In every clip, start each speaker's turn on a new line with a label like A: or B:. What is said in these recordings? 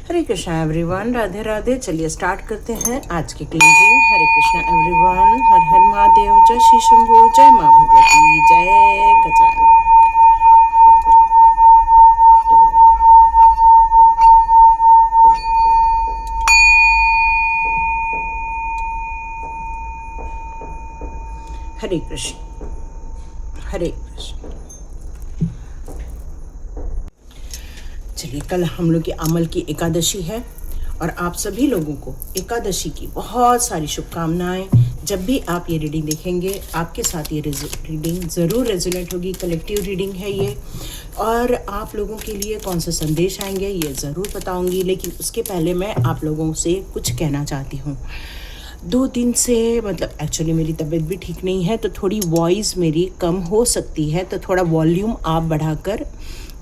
A: हरे Krishna everyone, Radhe Radhe. चलिए start करते हैं आज की क्लींजिंग। हरे कृष्णा एवरीवन, हर हर महादेव, जय श्री शंभू, जय माँ भगवती, जय गजानन। हरे कृष्ण हरे कृष्ण। चलिए, कल हम लोग की अमल की एकादशी है और आप सभी लोगों को एकादशी की बहुत सारी शुभकामनाएं। जब भी आप ये रीडिंग देखेंगे, आपके साथ ये रीडिंग ज़रूर रेजोनेट होगी। कलेक्टिव रीडिंग है ये, और आप लोगों के लिए कौन सा संदेश आएंगे ये ज़रूर बताऊंगी। लेकिन उसके पहले मैं आप लोगों से कुछ कहना चाहती हूँ। 2 दिन से मतलब एक्चुअली मेरी तबीयत भी ठीक नहीं है, तो थोड़ी वॉइस मेरी कम हो सकती है, तो थोड़ा वॉल्यूम आप बढ़ाकर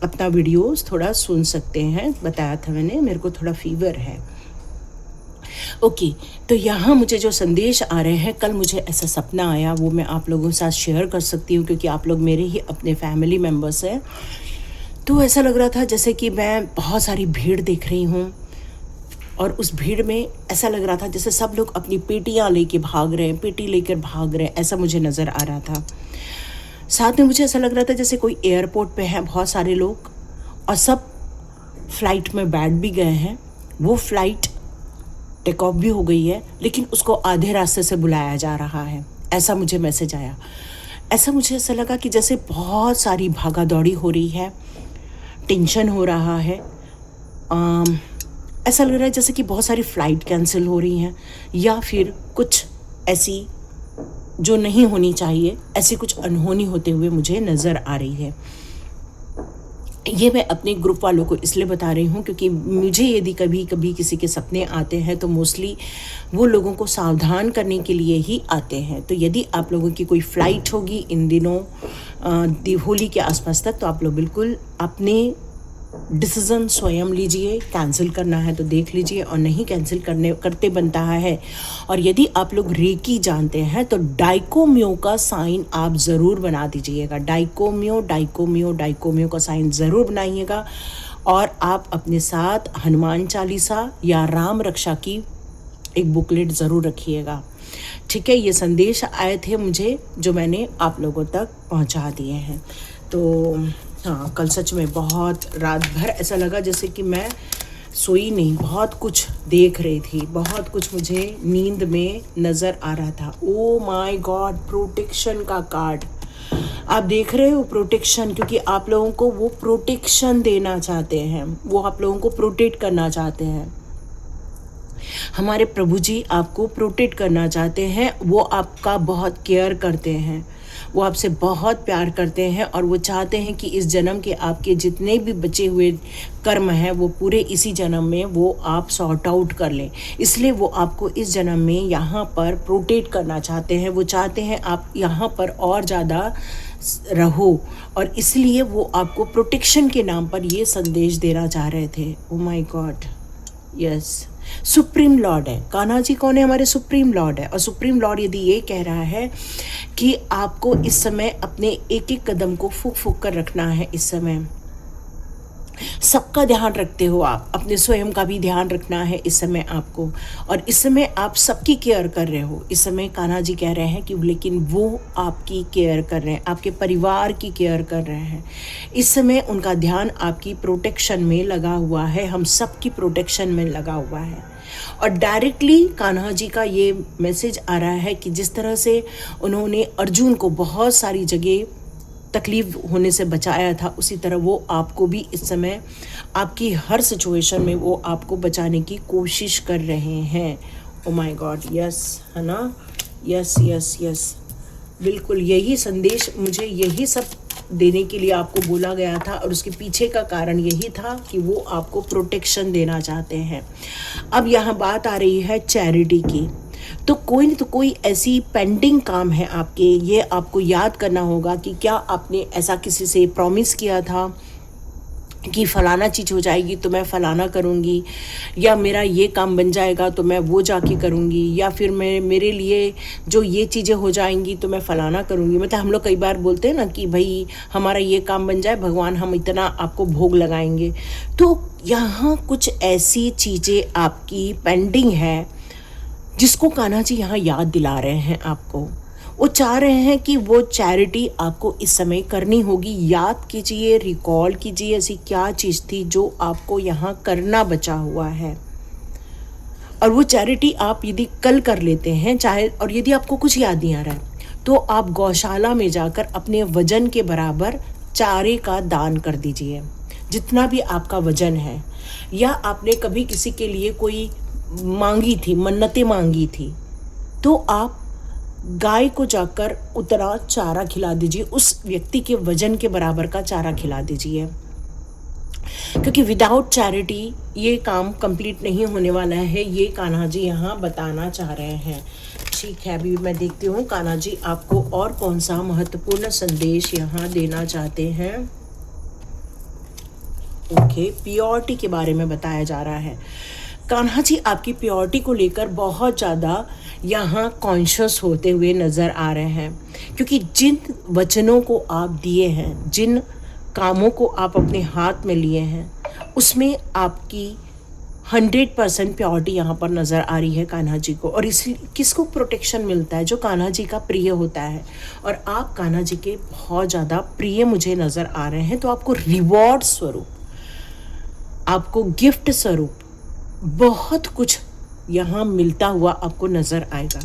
A: अपना वीडियोस थोड़ा सुन सकते हैं। बताया था मैंने, मेरे को थोड़ा फीवर है। ओके, तो यहाँ मुझे जो संदेश आ रहे हैं, कल मुझे ऐसा सपना आया, वो मैं आप लोगों के साथ शेयर कर सकती हूँ क्योंकि आप लोग मेरे ही अपने फैमिली मेम्बर्स हैं। तो ऐसा लग रहा था जैसे कि मैं बहुत सारी भीड़ देख रही हूँ, और उस भीड़ में ऐसा लग रहा था जैसे सब लोग अपनी पेटियाँ लेके भाग रहे हैं, पेटी लेकर भाग रहे हैं, ऐसा मुझे नज़र आ रहा था। साथ में मुझे ऐसा लग रहा था जैसे कोई एयरपोर्ट पे हैं बहुत सारे लोग, और सब फ्लाइट में बैठ भी गए हैं। वो फ्लाइट टेक ऑफ भी हो गई है, लेकिन उसको आधे रास्ते से बुलाया जा रहा है, ऐसा मुझे मैसेज आया। मुझे ऐसा लगा कि जैसे बहुत सारी भागा दौड़ी हो रही है, टेंशन हो रहा है। ऐसा लग रहा है जैसे कि बहुत सारी फ़्लाइट कैंसिल हो रही हैं, या फिर कुछ ऐसी जो नहीं होनी चाहिए, ऐसी कुछ अनहोनी होते हुए मुझे नज़र आ रही है। ये मैं अपने ग्रुप वालों को इसलिए बता रही हूँ क्योंकि मुझे यदि कभी कभी किसी के सपने आते हैं तो मोस्टली वो लोगों को सावधान करने के लिए ही आते हैं। तो यदि आप लोगों की कोई फ़्लाइट होगी इन दिनों होली के आसपास तक, तो आप लोग बिल्कुल अपने डिसीज़न स्वयं लीजिए। कैंसिल करना है तो देख लीजिए, और नहीं कैंसिल करते बनता है। और यदि आप लोग रेकी जानते हैं तो डाइकोम्यो का साइन आप ज़रूर बना दीजिएगा। डाइकोम्यो का साइन ज़रूर बनाइएगा। और आप अपने साथ हनुमान चालीसा या राम रक्षा की एक बुकलेट ज़रूर रखिएगा। ठीक है, ये संदेश आए थे मुझे जो मैंने आप लोगों तक पहुंचा दिए हैं। तो हाँ, कल सच में बहुत रात भर ऐसा लगा जैसे कि मैं सोई नहीं, बहुत कुछ देख रही थी, बहुत कुछ मुझे नींद में नज़र आ रहा था। ओ माय गॉड, प्रोटेक्शन का कार्ड आप देख रहे हो। प्रोटेक्शन, क्योंकि आप लोगों को वो प्रोटेक्शन देना चाहते हैं, वो आप लोगों को प्रोटेक्ट करना चाहते हैं। हमारे प्रभु जी आपको प्रोटेक्ट करना चाहते हैं। वो आपका बहुत केयर करते हैं, वो आपसे बहुत प्यार करते हैं, और वो चाहते हैं कि इस जन्म के आपके जितने भी बचे हुए कर्म हैं वो पूरे इसी जन्म में वो आप सॉर्ट आउट कर लें। इसलिए वो आपको इस जन्म में यहाँ पर प्रोटेक्ट करना चाहते हैं। वो चाहते हैं आप यहाँ पर और ज़्यादा रहो, और इसलिए वो आपको प्रोटेक्शन के नाम पर ये संदेश देना चाह रहे थे। Oh my God, yes, supreme Lord है। कान्हा जी कौन है? हमारे सुप्रीम लॉर्ड है। और सुप्रीम लॉर्ड यदि ये कह रहा है कि आपको इस समय अपने एक एक कदम को फूक फूक कर रखना है, इस समय सबका ध्यान रखते हो आप, अपने स्वयं का भी ध्यान रखना है इस समय आपको, और इस समय आप सबकी केयर कर रहे हो। इस समय कान्हा जी कह रहे हैं कि लेकिन वो आपकी केयर कर रहे हैं, आपके परिवार की केयर कर रहे हैं। इस समय उनका ध्यान आपकी प्रोटेक्शन में लगा हुआ है, हम सबकी प्रोटेक्शन में लगा हुआ है। और डायरेक्टली कान्हा जी का ये मैसेज आ रहा है कि जिस तरह से उन्होंने अर्जुन को बहुत सारी जगह तकलीफ होने से बचाया था, उसी तरह वो आपको भी इस समय आपकी हर सिचुएशन में वो आपको बचाने की कोशिश कर रहे हैं। ओ माय गॉड, यस, है ना, यस यस यस, बिल्कुल यही संदेश मुझे यही सब देने के लिए आपको बोला गया था, और उसके पीछे का कारण यही था कि वो आपको प्रोटेक्शन देना चाहते हैं। अब यहाँ बात आ रही है चैरिटी की। तो कोई नहीं तो कोई ऐसी पेंडिंग काम है आपके, ये आपको याद करना होगा कि क्या आपने ऐसा किसी से प्रॉमिस किया था, कि फ़लाना चीज़ हो जाएगी तो मैं फ़लाना करूँगी, या मेरा ये काम बन जाएगा तो मैं वो जाके करूँगी, या फिर मैं मेरे लिए जो ये चीज़ें हो जाएंगी तो मैं फ़लाना करूँगी। मतलब हम लोग कई बार बोलते हैं ना कि भाई हमारा ये काम बन जाए भगवान, हम इतना आपको भोग लगाएंगे। तो यहाँ कुछ ऐसी चीज़ें आपकी पेंडिंग है जिसको कान्हा जी यहाँ याद दिला रहे हैं आपको। वो चाह रहे हैं कि वो चैरिटी आपको इस समय करनी होगी। याद कीजिए, रिकॉल कीजिए ऐसी क्या चीज़ थी जो आपको यहाँ करना बचा हुआ है, और वो चैरिटी आप यदि कल कर लेते हैं चाहे, और यदि आपको कुछ याद नहीं आ रहा है तो आप गौशाला में जाकर अपने वजन के बराबर चारे का दान कर दीजिए, जितना भी आपका वजन है। या आपने कभी किसी के लिए कोई मांगी थी, मन्नतें मांगी थी, तो आप गाय को जाकर उतना चारा खिला दीजिए, उस व्यक्ति के वजन के बराबर का चारा खिला दीजिए, क्योंकि विदाउट चैरिटी ये काम कंप्लीट नहीं होने वाला है, ये कान्हा जी यहाँ बताना चाह रहे हैं। ठीक है, अभी मैं देखती हूँ कान्हा जी आपको और कौन सा महत्वपूर्ण संदेश यहाँ देना चाहते हैं। ओके, प्योरिटी के बारे में बताया जा रहा है। कान्हा जी आपकी प्योरिटी को लेकर बहुत ज़्यादा यहाँ कॉन्शियस होते हुए नज़र आ रहे हैं, क्योंकि जिन वचनों को आप दिए हैं, जिन कामों को आप अपने हाथ में लिए हैं, उसमें आपकी 100% प्योरिटी यहाँ पर नज़र आ रही है कान्हा जी को। और इसलिए किसको प्रोटेक्शन मिलता है? जो कान्हा जी का प्रिय होता है, और आप कान्हा जी के बहुत ज़्यादा प्रिय मुझे नज़र आ रहे हैं। तो आपको रिवॉर्ड स्वरूप, आपको गिफ्ट स्वरूप बहुत कुछ यहाँ मिलता हुआ आपको नज़र आएगा।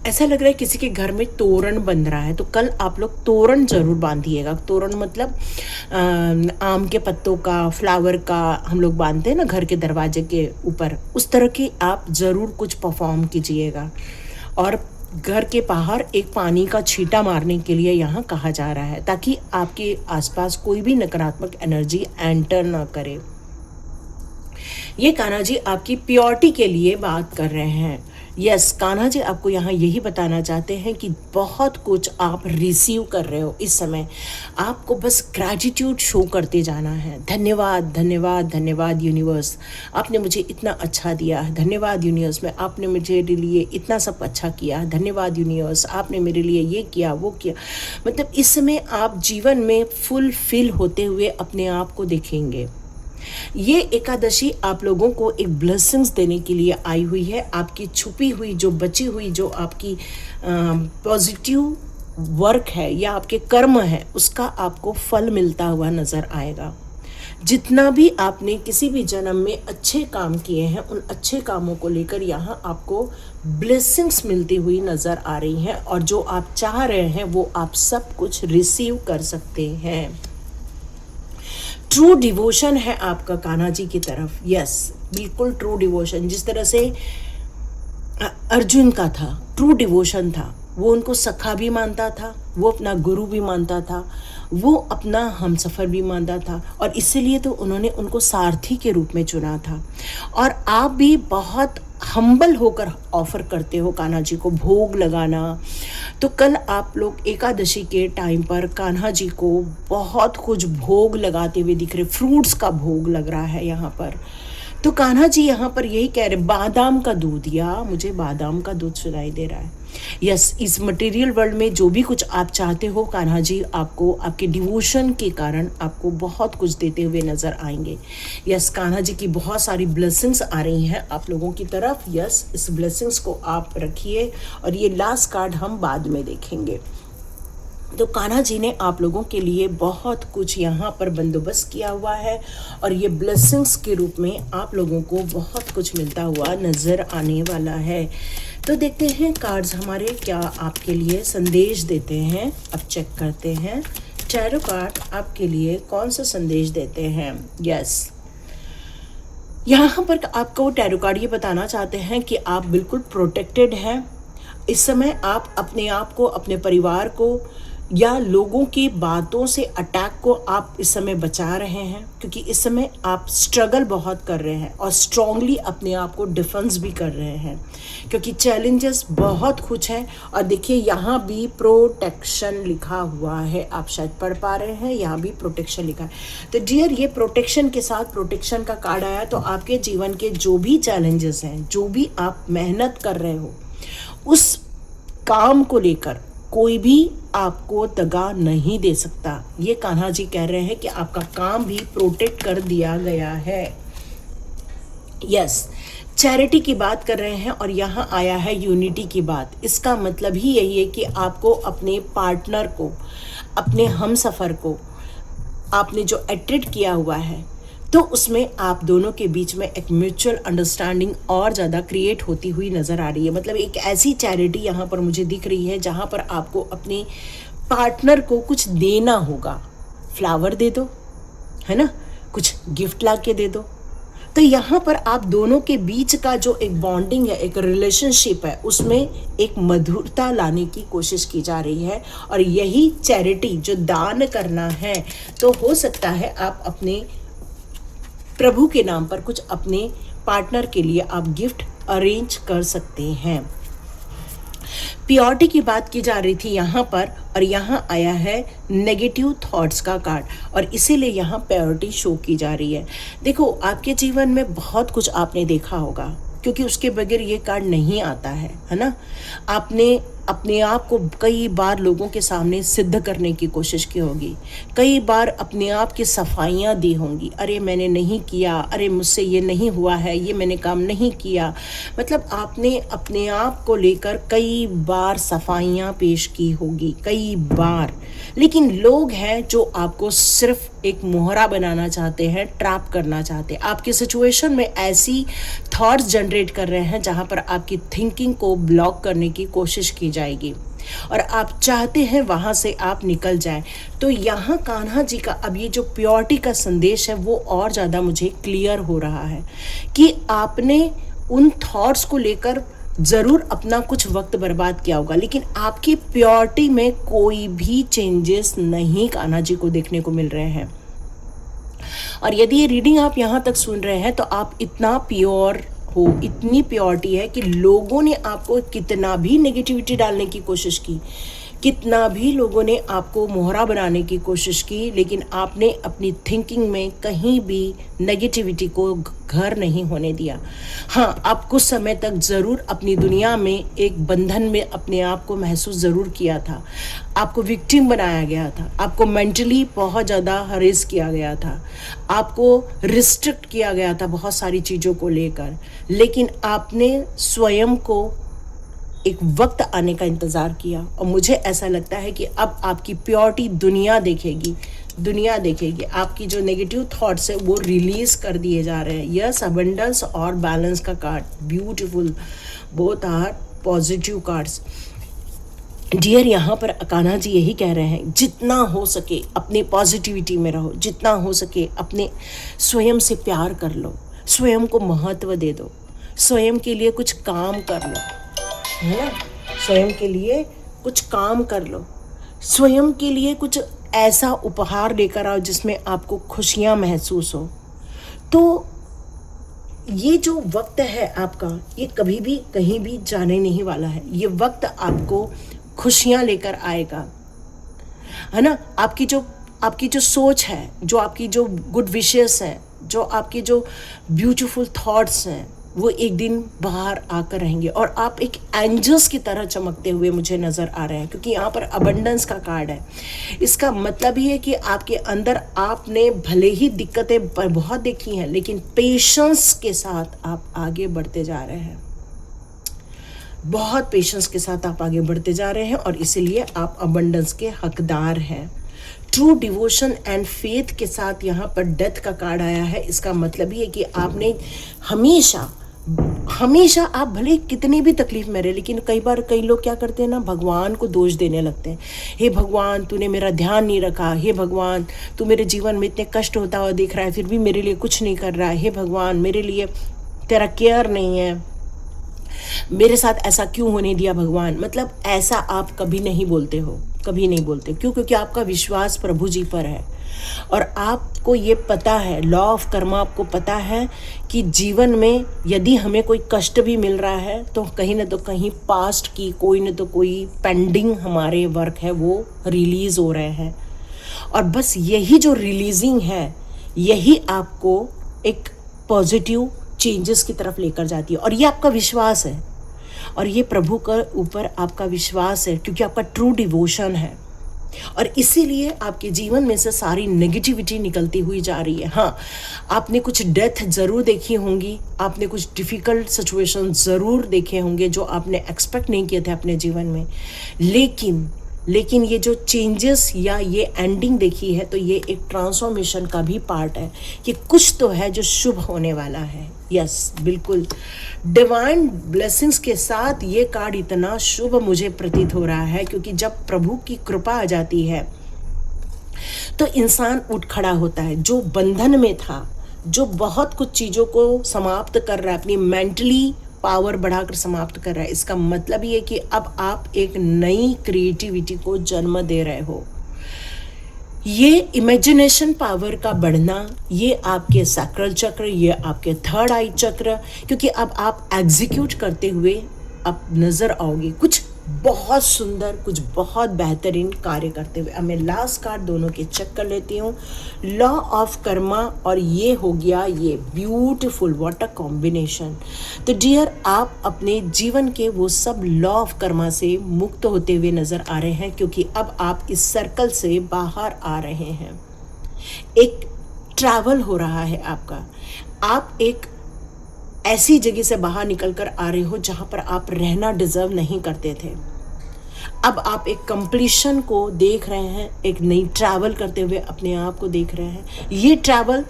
A: ऐसा लग रहा है किसी के घर में तोरण बन रहा है, तो कल आप लोग तोरण ज़रूर बांधिएगा। तोरण मतलब आम के पत्तों का, फ्लावर का हम लोग बांधते हैं ना घर के दरवाजे के ऊपर, उस तरह के आप ज़रूर कुछ परफॉर्म कीजिएगा। और घर के बाहर एक पानी का छींटा मारने के लिए यहाँ कहा जा रहा है, ताकि आपके आसपास कोई भी नकारात्मक एनर्जी एंटर ना करे। ये कान्हा जी आपकी प्योरिटी के लिए बात कर रहे हैं। यस, कान्हा जी आपको यहाँ यही बताना चाहते हैं कि बहुत कुछ आप रिसीव कर रहे हो इस समय। आपको बस ग्रैटिट्यूड शो करते जाना है। धन्यवाद, धन्यवाद, धन्यवाद यूनिवर्स, आपने मुझे इतना अच्छा दिया। धन्यवाद यूनिवर्स, में आपने मेरे लिए इतना सब अच्छा किया। धन्यवाद यूनिवर्स, आपने मेरे लिए ये किया, वो किया। मतलब इस समय आप जीवन में फुलफिल होते हुए अपने आप को देखेंगे। ये एकादशी आप लोगों को एक ब्लेसिंग्स देने के लिए आई हुई है। आपकी छुपी हुई, जो बची हुई, जो आपकी पॉजिटिव वर्क है या आपके कर्म है, उसका आपको फल मिलता हुआ नज़र आएगा। जितना भी आपने किसी भी जन्म में अच्छे काम किए हैं, उन अच्छे कामों को लेकर यहाँ आपको ब्लेसिंग्स मिलती हुई नज़र आ रही हैं, और जो आप चाह रहे हैं वो आप सब कुछ रिसीव कर सकते हैं। ट्रू डिवोशन है आपका कान्हा जी की तरफ। यस, बिल्कुल ट्रू डिवोशन। जिस तरह से अर्जुन का था, ट्रू डिवोशन था। वो उनको सखा भी मानता था, वो अपना गुरु भी मानता था, वो अपना हमसफ़र भी मानता था, और इसीलिए तो उन्होंने उनको सारथी के रूप में चुना था। और आप भी बहुत हम्बल होकर ऑफ़र करते हो कान्हा जी को भोग लगाना। तो कल आप लोग एकादशी के टाइम पर कान्हा जी को बहुत कुछ भोग लगाते हुए दिख रहे। फ्रूट्स का भोग लग रहा है यहाँ पर। तो कान्हा जी यहाँ पर यही कह रहे, बादाम का दूध, या मुझे बादाम का दूध सुनाई दे रहा है। यस, इस मटेरियल वर्ल्ड में जो भी कुछ आप चाहते हो, कान्हा जी आपको आपके डिवोशन के कारण आपको बहुत कुछ देते हुए नज़र आएंगे। यस, कान्हा जी की बहुत सारी ब्लेसिंग्स आ रही हैं आप लोगों की तरफ। यस, इस ब्लेसिंग्स को आप रखिए, और ये लास्ट कार्ड हम बाद में देखेंगे। तो कान्हा जी ने आप लोगों के लिए बहुत कुछ यहाँ पर बंदोबस्त किया हुआ है, और ये ब्लेसिंग्स के रूप में आप लोगों को बहुत कुछ मिलता हुआ नज़र आने वाला है। तो देखते हैं कार्ड्स हमारे क्या आपके लिए संदेश देते हैं। अब चेक करते हैं टैरो कार्ड आपके लिए कौन सा संदेश देते हैं। यस, यहाँ पर आपको टैरो कार्ड ये बताना चाहते हैं कि आप बिल्कुल प्रोटेक्टेड हैं। इस समय आप अपने आप को, अपने परिवार को या लोगों की बातों से अटैक को आप इस समय बचा रहे हैं, क्योंकि इस समय आप स्ट्रगल बहुत कर रहे हैं और स्ट्रांगली अपने आप को डिफेंस भी कर रहे हैं, क्योंकि चैलेंजेस बहुत कुछ है। और देखिए यहाँ भी प्रोटेक्शन लिखा हुआ है, आप शायद पढ़ पा रहे हैं, यहाँ भी प्रोटेक्शन लिखा है। तो डियर, ये प्रोटेक्शन के साथ प्रोटेक्शन का कार्ड आया, तो आपके जीवन के जो भी चैलेंजेस हैं, जो भी आप मेहनत कर रहे हो, उस काम को लेकर कोई भी आपको दगा नहीं दे सकता। ये कान्हा जी कह रहे हैं कि आपका काम भी प्रोटेक्ट कर दिया गया है। यस, चैरिटी की बात कर रहे हैं और यहाँ आया है यूनिटी की बात। इसका मतलब ही यही है कि आपको अपने पार्टनर को, अपने हमसफ़र को आपने जो अट्रैक्ट किया हुआ है, तो उसमें आप दोनों के बीच में एक म्यूचुअल अंडरस्टैंडिंग और ज़्यादा क्रिएट होती हुई नज़र आ रही है। मतलब एक ऐसी चैरिटी यहाँ पर मुझे दिख रही है जहाँ पर आपको अपने पार्टनर को कुछ देना होगा। फ्लावर दे दो, है ना, कुछ गिफ्ट ला के दे दो। तो यहाँ पर आप दोनों के बीच का जो एक बॉन्डिंग है, एक रिलेशनशिप है, उसमें एक मधुरता लाने की कोशिश की जा रही है। और यही चैरिटी जो दान करना है, तो हो सकता है आप अपने प्रभु के नाम पर कुछ अपने पार्टनर के लिए आप गिफ्ट अरेंज कर सकते हैं। प्योरिटी की बात की जा रही थी यहाँ पर, और यहाँ आया है नेगेटिव थॉट्स का कार्ड, और इसीलिए यहाँ प्योरिटी शो की जा रही है। देखो, आपके जीवन में बहुत कुछ आपने देखा होगा, क्योंकि उसके बगैर ये कार्ड नहीं आता है ना। आपने अपने आप को कई बार लोगों के सामने सिद्ध करने की कोशिश की होगी, कई बार अपने आप की सफाइयाँ दी होंगी। अरे मैंने नहीं किया, अरे मुझसे ये नहीं हुआ है, ये मैंने काम नहीं किया। मतलब आपने अपने आप को लेकर कई बार सफाइयाँ पेश की होगी, कई बार। लेकिन लोग हैं जो आपको सिर्फ एक मोहरा बनाना चाहते हैं, ट्रैप करना चाहते हैं। आपकी सिचुएशन में ऐसी थॉट्स जनरेट कर रहे हैं जहाँ पर आपकी थिंकिंग को ब्लॉक करने की कोशिश की जाएगी, और आप चाहते हैं वहाँ से आप निकल जाएं। तो यहाँ कान्हा जी का अब ये जो प्योरिटी का संदेश है वो और ज़्यादा मुझे क्लियर हो रहा है कि आपने उन थॉट्स को लेकर ज़रूर अपना कुछ वक्त बर्बाद किया होगा, लेकिन आपकी प्योरिटी में कोई भी चेंजेस नहीं कान्हा जी को देखने को मिल रहे हैं। और यदि ये रीडिंग आप यहाँ तक सुन रहे हैं, तो आप इतना प्योर हो, इतनी प्योरिटी है कि लोगों ने आपको कितना भी नेगेटिविटी डालने की कोशिश की, कितना भी लोगों ने आपको मोहरा बनाने की कोशिश की, लेकिन आपने अपनी थिंकिंग में कहीं भी नेगेटिविटी को घर नहीं होने दिया। हाँ, आप कुछ समय तक ज़रूर अपनी दुनिया में एक बंधन में अपने आप को महसूस ज़रूर किया था। आपको विक्टिम बनाया गया था, आपको मेंटली बहुत ज़्यादा हरेस किया गया था, आपको रिस्ट्रिक्ट किया गया था बहुत सारी चीज़ों को लेकर, लेकिन आपने स्वयं को एक वक्त आने का इंतज़ार किया। और मुझे ऐसा लगता है कि अब आपकी प्योरिटी दुनिया देखेगी, दुनिया देखेगी। आपकी जो नेगेटिव थॉट्स है वो रिलीज कर दिए जा रहे हैं। यस, अबंडेंस और बैलेंस का card, beautiful, both are positive cards. Dear, यहाँ पर कान्हा जी यही कह रहे हैं, जितना हो सके अपनी पॉजिटिविटी में रहो, जितना हो सके अपने स्वयं से प्यार कर लो, स्वयं को महत्व दे दो, स्वयं के लिए कुछ काम कर लो, है ना, स्वयं के लिए कुछ काम कर लो, स्वयं के लिए कुछ ऐसा उपहार लेकर आओ जिसमें आपको खुशियाँ महसूस हो। तो ये जो वक्त है आपका, ये कभी भी कहीं भी जाने नहीं वाला है। ये वक्त आपको खुशियाँ लेकर आएगा, है ना। आपकी जो सोच है, जो आपकी जो गुड विशेस हैं, जो आपकी जो ब्यूटीफुल थॉट्स हैं, वो एक दिन बाहर आकर रहेंगे और आप एक एंजल्स की तरह चमकते हुए मुझे नज़र आ रहे हैं, क्योंकि यहाँ पर अबंडेंस का कार्ड है। इसका मतलब ये है कि आपके अंदर आपने भले ही दिक्कतें बहुत देखी हैं, लेकिन पेशेंस के साथ आप आगे बढ़ते जा रहे हैं, बहुत पेशेंस के साथ आप आगे बढ़ते जा रहे हैं, और इसीलिए आप अबंडेंस के हकदार हैं। ट्रू डिवोशन एंड फेथ के साथ यहाँ पर डेथ का कार्ड आया है। इसका मतलब ये है कि आपने हमेशा आप भले कितनी भी तकलीफ में रहे, लेकिन कई लोग क्या करते हैं ना, भगवान को दोष देने लगते हैं। हे भगवान, तूने मेरा ध्यान नहीं रखा, हे भगवान, तू मेरे जीवन में इतने कष्ट होता हुआ देख रहा है, फिर भी मेरे लिए कुछ नहीं कर रहा है, हे भगवान, मेरे लिए तेरा केयर नहीं है, मेरे साथ ऐसा क्यों होने दिया भगवान। मतलब ऐसा आप कभी नहीं बोलते हो, कभी नहीं बोलते। क्यों? क्योंकि आपका विश्वास प्रभु जी पर है और आपको ये पता है, लॉ ऑफ कर्मा आपको पता है कि जीवन में यदि हमें कोई कष्ट भी मिल रहा है तो कहीं ना तो कहीं पास्ट की कोई ना तो कोई पेंडिंग हमारे वर्क है वो रिलीज़ हो रहे हैं। और बस यही जो रिलीजिंग है यही आपको एक पॉजिटिव चेंजेस की तरफ लेकर जाती है। और ये आपका विश्वास है और ये प्रभु के ऊपर आपका विश्वास है क्योंकि आपका ट्रू डिवोशन है और इसीलिए आपके जीवन में से सारी नेगेटिविटी निकलती हुई जा रही है। हाँ, आपने कुछ डेथ ज़रूर देखी होंगी, आपने कुछ डिफ़िकल्ट सिचुएशन ज़रूर देखे होंगे जो आपने एक्सपेक्ट नहीं किए थे अपने जीवन में, लेकिन ये जो चेंजेस या ये एंडिंग देखी है तो ये एक ट्रांसफॉर्मेशन का भी पार्ट है कि कुछ तो है जो शुभ होने वाला है। यस, बिल्कुल डिवाइन ब्लेसिंग्स के साथ ये कार्ड इतना शुभ मुझे प्रतीत हो रहा है क्योंकि जब प्रभु की कृपा आ जाती है तो इंसान उठ खड़ा होता है। जो बंधन में था, जो बहुत कुछ चीज़ों को समाप्त कर रहा है, अपनी मेंटली पावर बढ़ाकर समाप्त कर रहा है, इसका मतलब ये कि अब आप एक नई क्रिएटिविटी को जन्म दे रहे हो। ये इमेजिनेशन पावर का बढ़ना, ये आपके सैक्रल चक्र, ये आपके थर्ड आई चक्र, क्योंकि अब आप एग्जीक्यूट करते हुए अब नज़र आओगे कुछ बहुत सुंदर, कुछ बहुत बेहतरीन कार्य करते हुए। अब मैं लास्ट कार्ड दोनों के चेक कर लेती हूँ, लॉ ऑफ कर्मा, और ये हो गया ये ब्यूटीफुल, व्हाट अ कॉम्बिनेशन। तो डियर, आप अपने जीवन के वो सब लॉ ऑफ कर्मा से मुक्त होते हुए नज़र आ रहे हैं क्योंकि अब आप इस सर्कल से बाहर आ रहे हैं। एक ट्रैवल हो रहा है आपका, आप एक ऐसी जगह से बाहर निकल कर आ रहे हो जहां पर आप रहना डिजर्व नहीं करते थे। अब आप एक कंप्लीशन को देख रहे हैं, एक नई ट्रैवल करते हुए अपने आप को देख रहे हैं। ये ट्रैवल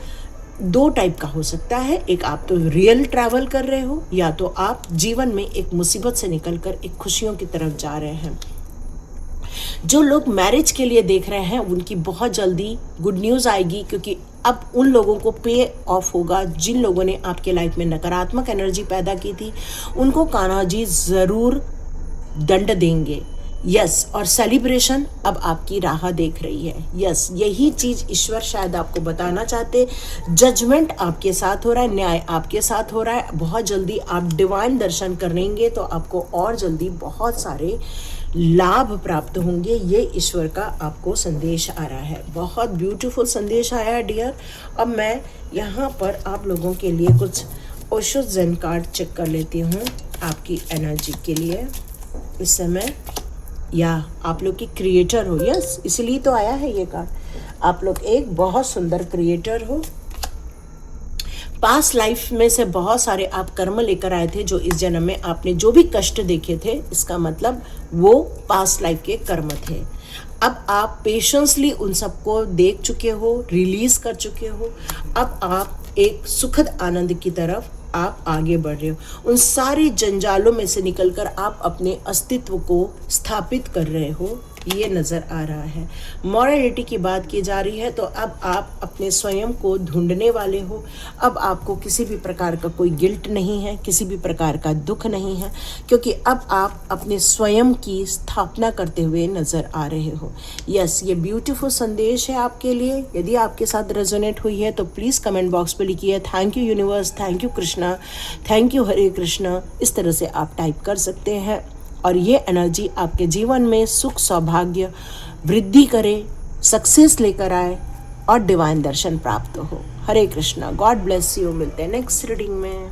A: दो टाइप का हो सकता है, एक आप तो रियल ट्रैवल कर रहे हो या तो आप जीवन में एक मुसीबत से निकलकर एक खुशियों की तरफ जा रहे हैं। जो लोग मैरिज के लिए देख रहे हैं उनकी बहुत जल्दी गुड न्यूज़ आएगी क्योंकि अब उन लोगों को पे ऑफ होगा जिन लोगों ने आपके लाइफ में नकारात्मक एनर्जी पैदा की थी, उनको कान्हा जी ज़रूर दंड देंगे। यस, और सेलिब्रेशन अब आपकी राह देख रही है। यस, यही चीज़ ईश्वर शायद आपको बताना चाहते। जजमेंट आपके साथ हो रहा है, न्याय आपके साथ हो रहा है। बहुत जल्दी आप डिवाइन दर्शन करेंगे तो आपको और जल्दी बहुत सारे लाभ प्राप्त होंगे। ये ईश्वर का आपको संदेश आ रहा है। बहुत ब्यूटीफुल संदेश आया है डियर। अब मैं यहाँ पर आप लोगों के लिए कुछ ओशो जेन कार्ड चेक कर लेती हूँ आपकी एनर्जी के लिए इस समय, या आप लोग की क्रिएटर हो। यस, इसलिए तो आया है ये कार्ड। आप लोग एक बहुत सुंदर क्रिएटर हो। पास्ट लाइफ में से बहुत सारे आप कर्म लेकर आए थे जो इस जन्म में आपने जो भी कष्ट देखे थे, इसका मतलब वो पास्ट लाइफ के कर्म थे। अब आप पेशेंसली उन सबको देख चुके हो, रिलीज कर चुके हो। अब आप एक सुखद आनंद की तरफ आप आगे बढ़ रहे हो। उन सारी जंजालों में से निकलकर आप अपने अस्तित्व को स्थापित कर रहे हो, ये नज़र आ रहा है। मॉरलिटी की बात की जा रही है तो अब आप अपने स्वयं को ढूंढने वाले हो। अब आपको किसी भी प्रकार का कोई गिल्ट नहीं है, किसी भी प्रकार का दुख नहीं है, क्योंकि अब आप अपने स्वयं की स्थापना करते हुए नज़र आ रहे हो। यस, ये ब्यूटीफुल संदेश है आपके लिए। यदि आपके साथ रेजोनेट हुई है तो प्लीज़ कमेंट बॉक्स पर लिखिए thank you universe, thank you Krishna, thank you Hare Krishna. इस तरह से आप टाइप कर सकते हैं और ये एनर्जी आपके जीवन में सुख, सौभाग्य, वृद्धि करे, सक्सेस लेकर आए और डिवाइन दर्शन प्राप्त हो। हरे कृष्णा, गॉड ब्लेस यू। मिलते हैं नेक्स्ट रीडिंग में।